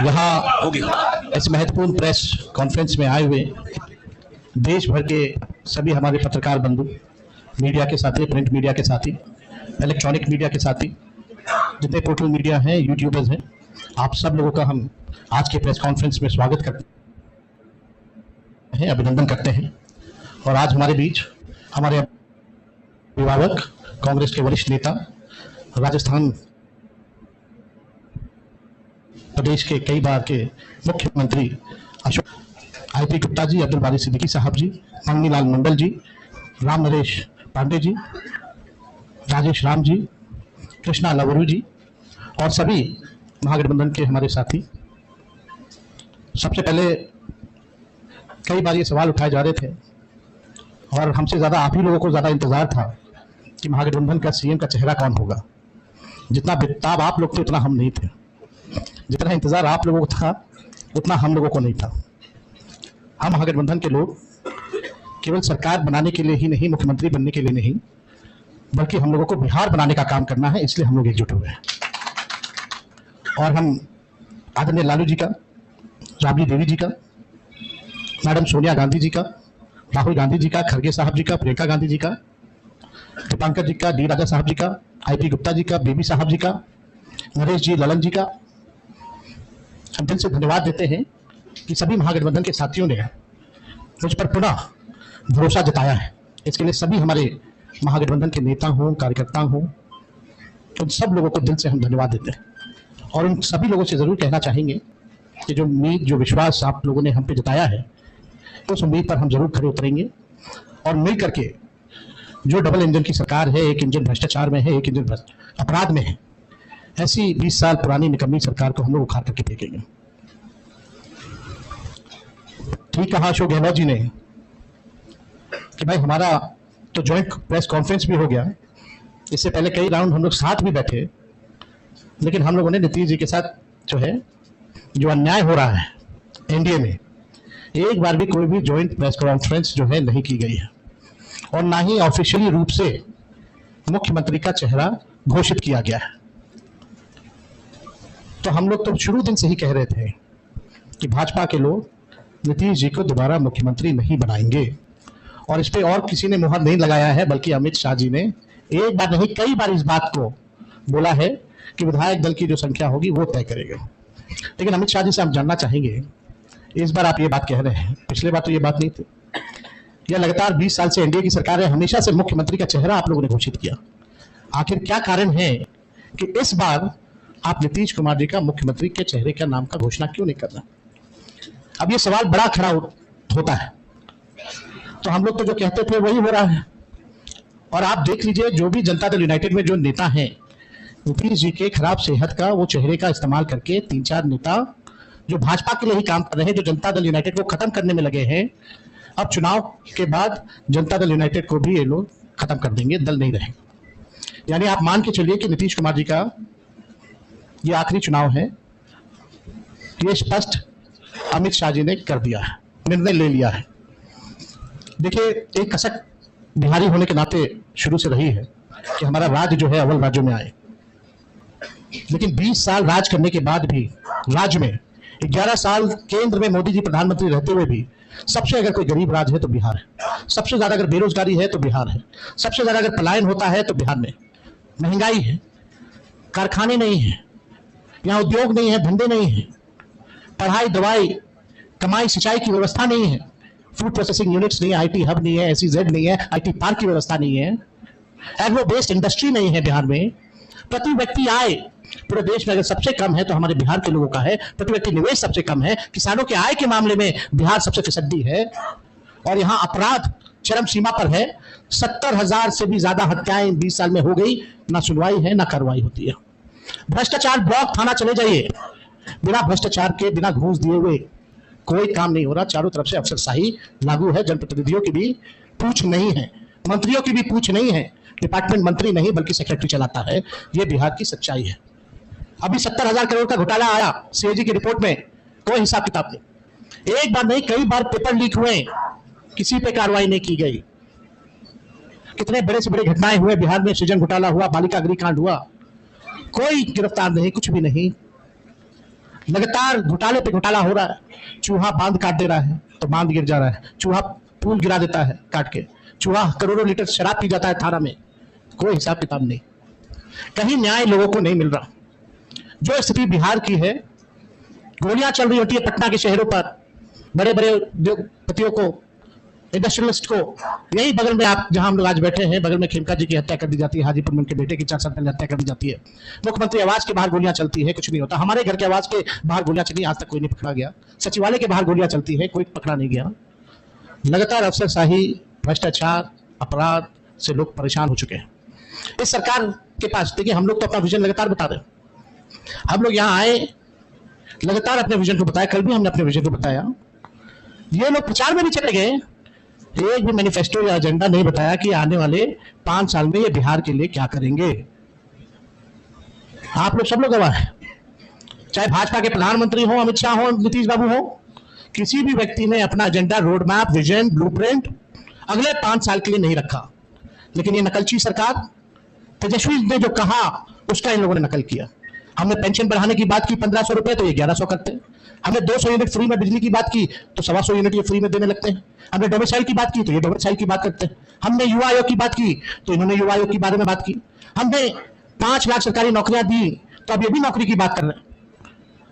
यहाँ इस महत्वपूर्ण प्रेस कॉन्फ्रेंस में आए हुए देश भर के सभी हमारे पत्रकार बंधु, मीडिया के साथी, प्रिंट मीडिया के साथी, इलेक्ट्रॉनिक मीडिया के साथी, जितने पोर्टल मीडिया हैं, यूट्यूबर्स हैं, आप सब लोगों का हम आज के प्रेस कॉन्फ्रेंस में स्वागत करते हैं, अभिनंदन करते हैं। और आज हमारे बीच हमारे अभिभावक, कांग्रेस के वरिष्ठ नेता, राजस्थान प्रदेश के कई बार के मुख्यमंत्री अशोक आईपी गुप्ता जी, अब्दुल बारी सिद्दीकी साहब जी, मंगनीलाल मंडल जी, राम नरेश पांडे जी, राजेश राम जी, कृष्णा लवरू जी और सभी महागठबंधन के हमारे साथी। सबसे पहले कई बार ये सवाल उठाए जा रहे थे और हमसे ज़्यादा आप ही लोगों को ज़्यादा इंतज़ार था कि महागठबंधन का सीएम का चेहरा कौन होगा। जितना बेताब आप लोग थे उतना हम नहीं थे, जितना इंतज़ार आप लोगों को था उतना हम लोगों को नहीं था। हम महागठबंधन के लोग केवल सरकार बनाने के लिए ही नहीं, मुख्यमंत्री बनने के लिए नहीं, बल्कि हम लोगों को बिहार बनाने का काम करना है, इसलिए हम लोग एकजुट हुए हैं। और हम आदरणीय लालू जी का, राबड़ी देवी जी का, मैडम सोनिया गांधी जी का, राहुल गांधी जी का, खड़गे साहब जी का, प्रियंका गांधी जी का, दीपांकर जी का, डी राजा साहब जी का, आईपी गुप्ता जी का, बेबी साहब जी का, नरेश जी, ललन जी का हम दिल से धन्यवाद देते हैं कि सभी महागठबंधन के साथियों ने मुझ पर पुनः भरोसा जताया है। इसके लिए सभी हमारे महागठबंधन के नेता हों, कार्यकर्ता हों, उन सब लोगों को दिल से हम धन्यवाद देते हैं। और उन सभी लोगों से ज़रूर कहना चाहेंगे कि जो उम्मीद, जो विश्वास आप लोगों ने हम पे जताया है, उस उम्मीद पर हम जरूर खड़े उतरेंगे और मिल करके जो डबल इंजन की सरकार है, एक इंजन भ्रष्टाचार में है, एक इंजन अपराध में है, ऐसी 20 साल पुरानी निकम्मी सरकार को हम लोग उखाड़ करके फेंकेंगे। ठीक कहा अशोक गहलोत जी ने कि भाई हमारा तो ज्वाइंट प्रेस कॉन्फ्रेंस भी हो गया, इससे पहले कई राउंड हम लोग साथ भी बैठे, लेकिन हम लोगों ने नीतीश जी के साथ जो है, जो अन्याय हो रहा है एनडीए में, एक बार भी कोई भी ज्वाइंट प्रेस कॉन्फ्रेंस जो है नहीं की गई है और ना ही ऑफिशियली रूप से मुख्यमंत्री का चेहरा घोषित किया गया है। तो हम लोग तो शुरू दिन से ही कह रहे थे कि भाजपा के लोग नीतीश जी को दोबारा मुख्यमंत्री नहीं बनाएंगे और इस पे और किसी ने मुहर नहीं लगाया है, बल्कि अमित शाह जी ने एक बार नहीं कई बार इस बात को बोला है कि विधायक दल की जो संख्या होगी वो तय करेगा। लेकिन अमित शाह जी से हम जानना चाहेंगे, इस बार आप ये बात कह रहे हैं, पिछले बार तो ये बात नहीं थी। यह लगातार 20 साल से एनडीए की सरकार है, हमेशा से मुख्यमंत्री का चेहरा आप लोगों ने घोषित किया। आखिर क्या कारण है कि इस बार आप नीतीश कुमार जी का मुख्यमंत्री के चेहरे का नाम का घोषणा क्यों नहीं करना? अब ये सवाल बड़ा खड़ा होता है। तो हम लोग तो जो कहते थे वही हो रहा है। और आप देख लीजिए, जो भी जनता दल यूनाइटेड में जो नेता हैं, नीतीश जी के खराब सेहत का, वो चेहरे का इस्तेमाल करके 3-4 नेता जो भाजपा के लिए ही काम कर रहे हैं, जो जनता दल यूनाइटेड को खत्म करने में लगे हैं, अब चुनाव के बाद जनता दल यूनाइटेड को भी ये लोग खत्म कर देंगे, दल नहीं रहेंगे। यानी आप मान के चलिए कि नीतीश कुमार जी का ये आखिरी चुनाव है, ये स्पष्ट अमित शाह जी ने कर दिया है, निर्णय ले लिया है। देखिए, एक कसक बिहारी होने के नाते शुरू से रही है कि हमारा राज्य जो है अव्वल राज्यों में आए, लेकिन 20 साल राज करने के बाद भी राज्य में 11 साल केंद्र में मोदी जी प्रधानमंत्री रहते हुए भी सबसे अगर कोई गरीब राज्य है तो बिहार है, सबसे ज्यादा अगर बेरोजगारी है तो बिहार है, सबसे ज्यादा अगर पलायन होता है तो बिहार में, महंगाई है, कारखाने नहीं है, यहाँ उद्योग नहीं है, धंधे नहीं है, पढ़ाई, दवाई, कमाई, सिंचाई की व्यवस्था नहीं है, फूड प्रोसेसिंग यूनिट्स नहीं है, आईटी हब नहीं है, SEZ नहीं है, आईटी पार्क की व्यवस्था नहीं है, एग्रो बेस्ड इंडस्ट्री नहीं है बिहार में। प्रति व्यक्ति आय पूरे देश में अगर सबसे कम है तो हमारे बिहार के लोगों का है। प्रति व्यक्ति निवेश सबसे कम है, किसानों के आय के मामले में बिहार सबसे फिसड्डी है और यहाँ अपराध चरम सीमा पर है। 70,000 से भी ज्यादा हत्याएं 20 साल में हो गई, ना सुनवाई है ना कार्रवाई होती है। भ्रष्टाचार ब्लॉक थाना चले जाइए, बिना भ्रष्टाचार के, बिना घूस दिए हुए कोई काम नहीं हो रहा। चारों तरफ से अफसरशाही लागू है, जनप्रतिनिधियों की भी पूछ नहीं है, मंत्रियों की भी पूछ नहीं है, डिपार्टमेंट मंत्री नहीं बल्कि सेक्रेटरी चलाता है। ये बिहार की सच्चाई है। अभी 70,000 करोड़ का घोटाला आया सीएजी की रिपोर्ट में, कोई हिसाब किताब नहीं। एक बार नहीं कई बार पेपर लीक हुए, किसी पे कार्रवाई नहीं की गई। कितने बड़े से बड़े घटनाएं हुए बिहार में, सृजन घोटाला हुआ, बालिका गृह कांड हुआ, कोई गिरफ्तार नहीं, कुछ भी नहीं। लगातार घोटाले पे घोटाला हो रहा है। चूहा बांध काट दे रहा है तो बांध गिर जा रहा है, चूहा पुल गिरा देता है काट के, चूहा करोड़ों लीटर शराब पी जाता है थाना में, कोई हिसाब किताब नहीं। कहीं न्याय लोगों को नहीं मिल रहा। जो स्थिति बिहार की है, गोलियां चल रही होती है पटना के शहरों पर, बड़े बड़े उद्योगपतियों को, इंडस्ट्रियलिस्ट को। यही बगल में आप जहां हम लोग आज बैठे हैं, बगल में खेमका जी की हत्या कर दी जाती है, हाजीपुर में उनके बेटे की 4 साल पहले हत्या कर दी जाती है। मुख्यमंत्री आवास के बाहर गोलियां चलती है, कुछ नहीं होता। हमारे घर के आवास के बाहर गोलियां चली, आज तक कोई नहीं पकड़ा गया। सचिवालय के बाहर गोलियां चलती है, कोई पकड़ा नहीं गया। लगातार अफसरशाही, भ्रष्टाचार, अपराध से लोग परेशान हो चुके हैं। इस सरकार के पास देखिए, हम लोग तो अपना विजन लगातार बता रहे हैं। हम लोग यहाँ आए, लगातार अपने विजन को बताया, कल भी हमने अपने विजन को बताया। ये लोग प्रचार में भी चले गए, एक भी मैनिफेस्टो या एजेंडा नहीं बताया कि आने वाले 5 साल में ये बिहार के लिए क्या करेंगे। आप लोग सब लोग गवाह हैं, चाहे भाजपा के प्रधानमंत्री हो, अमित शाह हो, नीतीश बाबू हो, किसी भी व्यक्ति ने अपना agenda, road map, vision, blueprint अगले 5 साल के लिए नहीं रखा। लेकिन ये नकलची सरकार, तेजस्वी ने जो कहा उसका इन लोगों ने नकल किया। हमने पेंशन बढ़ाने की बात की 1500 रुपए, तो ये 1100 करते हैं। हमने 200 यूनिट फ्री में बिजली की बात की तो 125 यूनिट ये फ्री में देने लगते हैं। हमने डोमिसाइल की बात की तो ये डोमिसाइल की बात करते हैं। हमने युवा आयोग की बात की तो इन्होंने युवा आयोग के बारे में बात की। हमने 5 लाख सरकारी नौकरियां दी तो अब ये भी नौकरी की बात कर रहे हैं।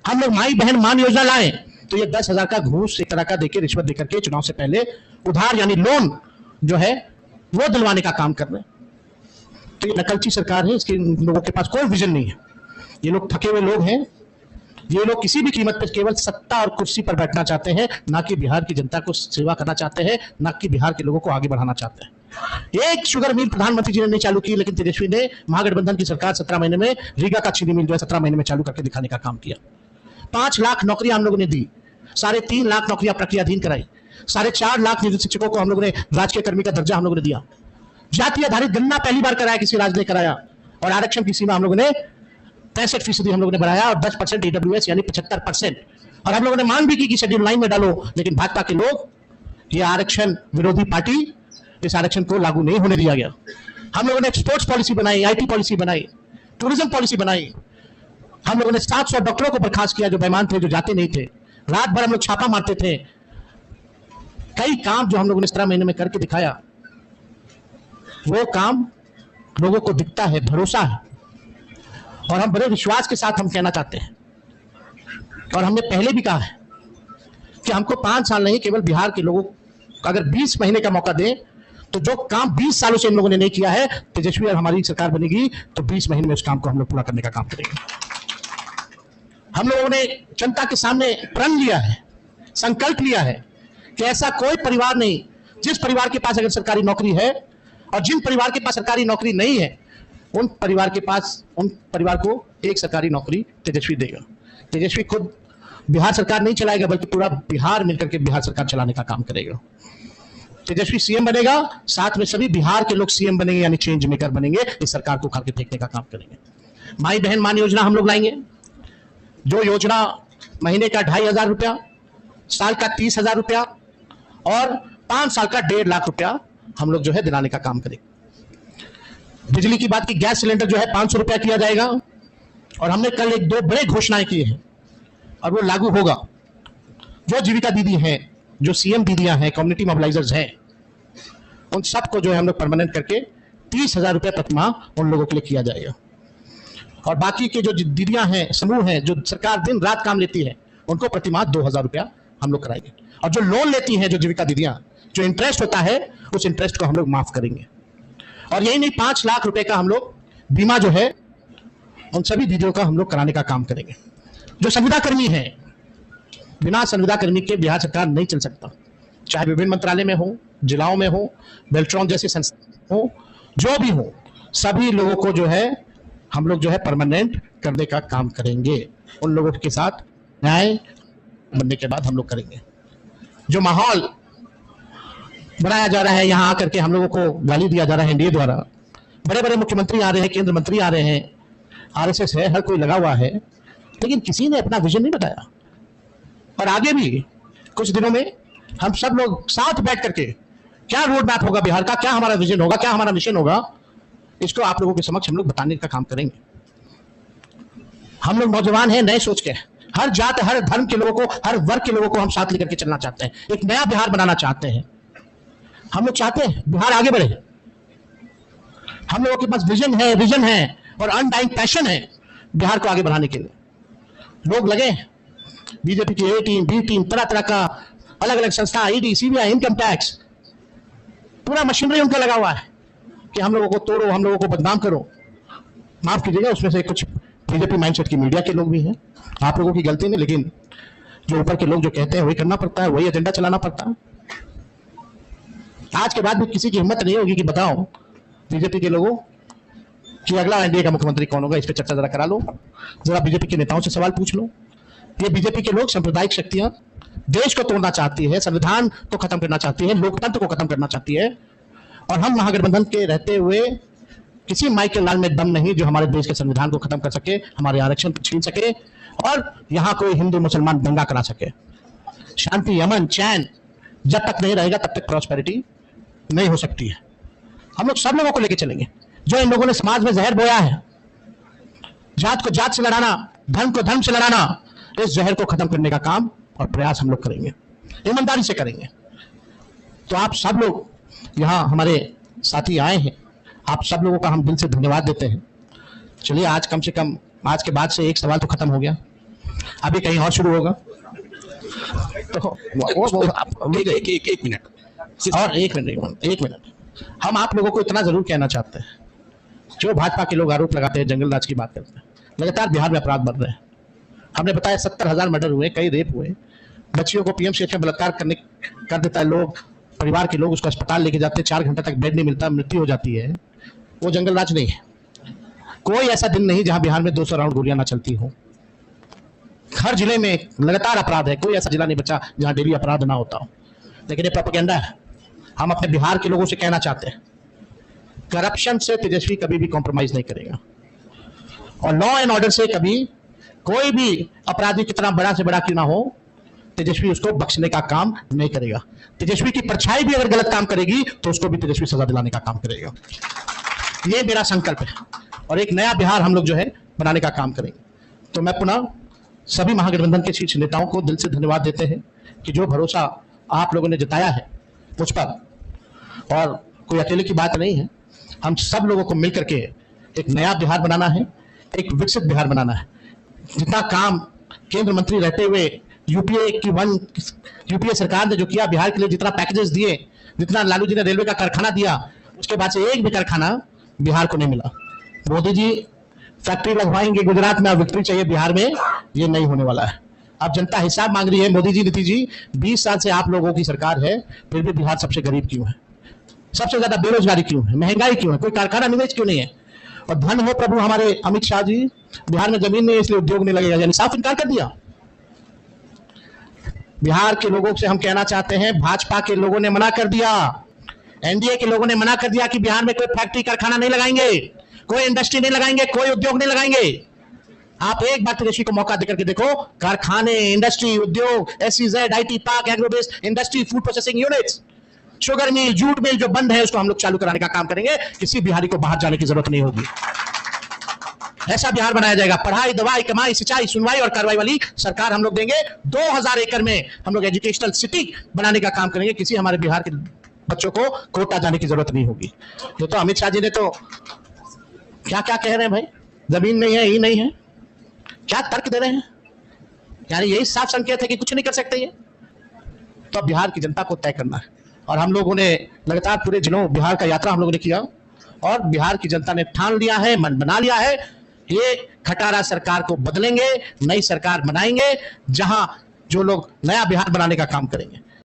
हम लोग माई बहन मान योजना लाए तो ये 10,000 का घूस एक तरह का देके, रिश्वत देकर के चुनाव से पहले उधार यानी लोन जो है वो दिलवाने का काम कर रहे हैं। तो ये नकलची सरकार है, इसके लोगों के पास कोई विजन नहीं है। ये लोग थके हुए लोग हैं। ये लोग किसी भी कीमत पर केवल सत्ता और कुर्सी पर बैठना चाहते हैं, ना कि बिहार की जनता को सेवा करना चाहते हैं, ना कि बिहार के लोगों को आगे बढ़ाना चाहते हैं। एक शुगर मिल प्रधानमंत्री जी ने नहीं चालू की, लेकिन तेजस्वी ने, महागठबंधन की सरकार 17 महीने में रीगा का चीनी मिल जो है 17 महीने में चालू करके दिखाने का काम किया। 5 लाख नौकरियां हम लोगों ने दी, 3.5 लाख नौकरियां प्रक्रियाधीन कराई, 4.5 लाख नियोजित शिक्षकों को हम लोगों ने राजकीय कर्मी का दर्जा हम लोगों ने दिया। जाति आधारित गणना पहली बार कराया, किसी राज्य ने कराया। और आरक्षण की सीमा हम लोगों ने 65% हम लोगों ने बढ़ाया, और 10% ईडब्ल्यूएस यानी 75%। और हम लोगों ने मांग भी की कि शेड्यूल 9 में डालो, लेकिन भाजपा के लोग, ये आरक्षण विरोधी पार्टी, इस आरक्षण को लागू नहीं होने दिया गया। हम लोगों ने स्पोर्ट्स पॉलिसी बनाई, आईटी पॉलिसी बनाई, टूरिज्म पॉलिसी बनाई। हम लोगों ने 700 डॉक्टरों को बर्खास्त किया जो बेईमान थे, जो जाते नहीं थे। रात भर हम लोग छापा मारते थे। कई काम जो हम लोगों ने 17 महीने में करके दिखाया, वो काम लोगों को दिखता है, भरोसा है। और हम बड़े विश्वास के साथ हम कहना चाहते हैं, और हमने पहले भी कहा है कि हमको 5 साल नहीं, केवल बिहार के लोगों को अगर 20 महीने का मौका दें तो जो काम 20 सालों से इन लोगों ने नहीं किया है, तेजस्वी और हमारी सरकार बनेगी तो 20 महीने में उस काम को हम लोग पूरा करने का काम करेंगे। हम लोगों ने जनता के सामने प्रण लिया है, संकल्प लिया है कि ऐसा कोई परिवार नहीं, जिस परिवार के पास अगर सरकारी नौकरी है और जिन परिवार के पास सरकारी नौकरी नहीं है, उन परिवार को एक सरकारी नौकरी तेजस्वी देगा। तेजस्वी खुद बिहार सरकार नहीं चलाएगा, बल्कि पूरा बिहार मिलकर के बिहार सरकार चलाने का काम करेगा। तेजस्वी सीएम बनेगा, साथ में सभी बिहार के लोग सीएम बनेंगे, यानी चेंज मेकर बनेंगे, इस सरकार को उखाड़ के फेंकने का काम करेंगे। माई बहन मान योजना हम लोग लाएंगे, जो योजना महीने का 2,500 रुपया, साल का 30,000 रुपया और 5 साल का 1.5 लाख रुपया हम लोग जो है दिलाने का काम करेंगे। बिजली की बात की, गैस सिलेंडर जो है 500 रुपया किया जाएगा। और हमने कल 1-2 बड़े घोषणाएं की हैं और वो लागू होगा। जो जीविका दीदी हैं, जो सीएम दीदियां हैं, कम्युनिटी मोबिलाइजर्स हैं, उन सबको जो है हम लोग परमानेंट करके 30,000 रुपये प्रतिमाह उन लोगों के लिए किया जाएगा। और बाकी के जो दीदियां हैं, समूह हैं, जो सरकार दिन रात काम लेती है, उनको प्रतिमाह 2,000 रुपया हम लोग कराएंगे। और जो लोन लेती हैं, जो जीविका दीदियां, जो इंटरेस्ट होता है, उस इंटरेस्ट को हम लोग माफ करेंगे। और यही नहीं, 5 लाख रुपए का हम लोग बीमा जो है उन सभी दीदियों का हम लोग कराने का काम करेंगे। जो संविदा कर्मी है, बिना संविदा कर्मी के बिहार सरकार नहीं चल सकता, चाहे विभिन्न मंत्रालय में हो, जिलाओं में हो, बेल्ट्रॉन जैसे संस्था हो, जो भी हो, सभी लोगों को जो है हम लोग जो है परमानेंट करने का काम करेंगे। उन लोगों के साथ न्याय बनने के बाद हम लोग करेंगे। जो माहौल बनाया जा रहा है, यहाँ आकर के हम लोगों को गाली दिया जा रहा है एनडीए द्वारा, बड़े बड़े मुख्यमंत्री आ रहे हैं, केंद्र मंत्री आ रहे हैं, आरएसएस है, हर कोई लगा हुआ है, लेकिन किसी ने अपना विजन नहीं बताया। और आगे भी कुछ दिनों में हम सब लोग साथ बैठ करके क्या रोड मैप होगा बिहार का, क्या हमारा विजन होगा, क्या हमारा मिशन होगा, इसको आप लोगों के समक्ष हम लोग बताने का काम करेंगे। हम लोग नौजवान हैं, नए सोच के, हर जात, हर धर्म के लोगों को, हर वर्ग के लोगों को हम साथ लेकर के चलना चाहते हैं। एक नया बिहार बनाना चाहते हैं। हम लोग चाहते हैं बिहार आगे बढ़े। हम लोगों के पास विजन है और अनडाइंग पैशन है बिहार को आगे बढ़ाने के लिए। लोग लगे बीजेपी की ए टीम, बी टीम, तरह तरह का अलग अलग संस्था, ईडी, सीबीआई, इनकम टैक्स, पूरा मशीनरी उनका लगा हुआ है कि हम लोगों को तोड़ो, हम लोगों को बदनाम करो। माफ कीजिएगा, उसमें से कुछ बीजेपी माइंडसेट की मीडिया के लोग भी हैं, आप लोगों की गलती नहीं, लेकिन जो ऊपर के लोग जो कहते हैं वही करना पड़ता है, वही एजेंडा चलाना पड़ता है। आज के बाद भी किसी की हिम्मत नहीं होगी कि बताओ बीजेपी के लोगों कि अगला एनडीए का मुख्यमंत्री कौन होगा। इस पर चर्चा जरा करा लो, जरा बीजेपी के नेताओं से सवाल पूछ लो। ये बीजेपी के लोग सांप्रदायिक शक्तियां देश को तोड़ना चाहती है, संविधान को खत्म करना चाहती है, लोकतंत्र को खत्म करना चाहती है। और हम महागठबंधन के रहते हुए किसी माई के लाल में दम नहीं जो हमारे देश के संविधान को खत्म कर सके, हमारे आरक्षण को छीन सके और यहाँ कोई हिंदू मुसलमान दंगा करा सके। शांति, अमन, चैन जब तक नहीं रहेगा तब तक प्रॉस्पेरिटी नहीं हो सकती है। हम लोग सब लोगों को लेके चलेंगे। जो इन लोगों ने समाज में जहर बोया है, जात को जात से लड़ाना, धर्म को धर्म से लड़ाना, इस जहर को खत्म करने का काम और प्रयास हम लोग करेंगे, ईमानदारी से करेंगे। तो आप सब लोग यहाँ हमारे साथी आए हैं, आप सब लोगों का हम दिल से धन्यवाद देते हैं। चलिए आज कम से कम आज के बाद से एक सवाल तो खत्म हो गया, अभी कहीं और शुरू होगा। तो एक मिनट हम आप लोगों को इतना जरूर कहना चाहते हैं, जो भाजपा के लोग आरोप लगाते हैं, जंगल राज की बात करते हैं, लगातार बिहार में अपराध बढ़ रहे हैं। हमने बताया 70,000 मर्डर हुए, कई रेप हुए, बच्चियों को पीएमसीएच में बलात्कार कर देता है लोग, परिवार के लोग उसको अस्पताल लेके जाते हैं, 4 घंटे तक बेड नहीं मिलता, मृत्यु हो जाती है। वो जंगल राज नहीं है। कोई ऐसा दिन नहीं जहां बिहार में 200 राउंड गोलियां ना चलती हो। हर जिले में लगातार अपराध है, कोई ऐसा जिला नहीं बचा जहां डेली अपराध ना होता हो। लेकिन ये प्रोपेगेंडा है। हम अपने बिहार के लोगों से कहना चाहते हैं, करप्शन से तेजस्वी कभी भी कॉम्प्रोमाइज नहीं करेगा और लॉ एंड ऑर्डर से कभी कोई भी अपराधी कितना बड़ा से बड़ा क्यों ना हो, तेजस्वी उसको बख्शने का काम नहीं करेगा। तेजस्वी की परछाई भी अगर गलत काम करेगी तो उसको भी तेजस्वी सजा दिलाने का काम करेगा। ये मेरा संकल्प है और एक नया बिहार हम लोग जो है बनाने का काम करेंगे। तो मैं पुनः सभी महागठबंधन के शीर्ष नेताओं को दिल से धन्यवाद देते हैं कि जो भरोसा आप लोगों ने जताया है मुझ पर, और कोई अकेले की बात नहीं है, हम सब लोगों को मिलकर के एक नया बिहार बनाना है, एक विकसित बिहार बनाना है। जितना काम केंद्र मंत्री रहते हुए यूपीए सरकार ने जो किया बिहार के लिए, जितना पैकेजेस दिए, जितना लालू जी ने रेलवे का कारखाना दिया, उसके बाद से एक भी कारखाना बिहार को नहीं मिला। मोदी जी फैक्ट्री लगवाएंगे गुजरात में, अब विक्ट्री चाहिए बिहार में, ये नहीं होने वाला है। अब जनता हिसाब मांग रही है, मोदी जी, नीतीश जी, 20 साल से आप लोगों की सरकार है, फिर भी बिहार सबसे गरीब क्यों है, सबसे ज्यादा बेरोजगारी क्यों है, महंगाई क्यों है, कोई कारखाना निवेश क्यों नहीं है। और धन हो प्रभु हमारे अमित शाह जी, बिहार में जमीन नहीं है इसलिए उद्योग नहीं लगेगा, यानी साफ इनकार कर दिया। बिहार के लोगों से हम कहना चाहते हैं, भाजपा के लोगों ने मना कर दिया, एनडीए के लोगों ने मना कर दिया कि बिहार में कोई फैक्ट्री कारखाना नहीं लगाएंगे, कोई इंडस्ट्री नहीं लगाएंगे, कोई उद्योग नहीं लगाएंगे। आप एक बार तेजस्वी को मौका देकर के देखो, कारखाने, इंडस्ट्री, उद्योग, SEZ, IT park, agro based industry, food processing units, sugar mill, jute mill जो बंद है उसको हम लोग चालू कराने का काम करेंगे। किसी बिहारी को बाहर जाने की जरूरत नहीं होगी। ऐसा बिहार बनाया जाएगा। पढ़ाई, दवाई, कमाई, सिंचाई, सुनवाई और कार्रवाई वाली सरकार हम लोग देंगे। 2000 एकड़ में हम लोग एजुकेशनल सिटी बनाने का काम करेंगे। किसी हमारे बिहार के बच्चों को कोटा जाने की जरूरत नहीं होगी। ये तो अमित शाह जी ने तो क्या क्या कह रहे हैं भाई, जमीन नहीं है, ही नहीं है, क्या तर्क दे रहे हैं, यानी यही साफ संकेत है कि कुछ नहीं कर सकते ये। तो बिहार की जनता को तय करना है और हम लोगों ने लगातार पूरे जिलों बिहार का यात्रा हम लोगों ने किया और बिहार की जनता ने ठान लिया है, मन बना लिया है, ये खटारा सरकार को बदलेंगे, नई सरकार बनाएंगे, जहां जो लोग नया बिहार बनाने का काम करेंगे।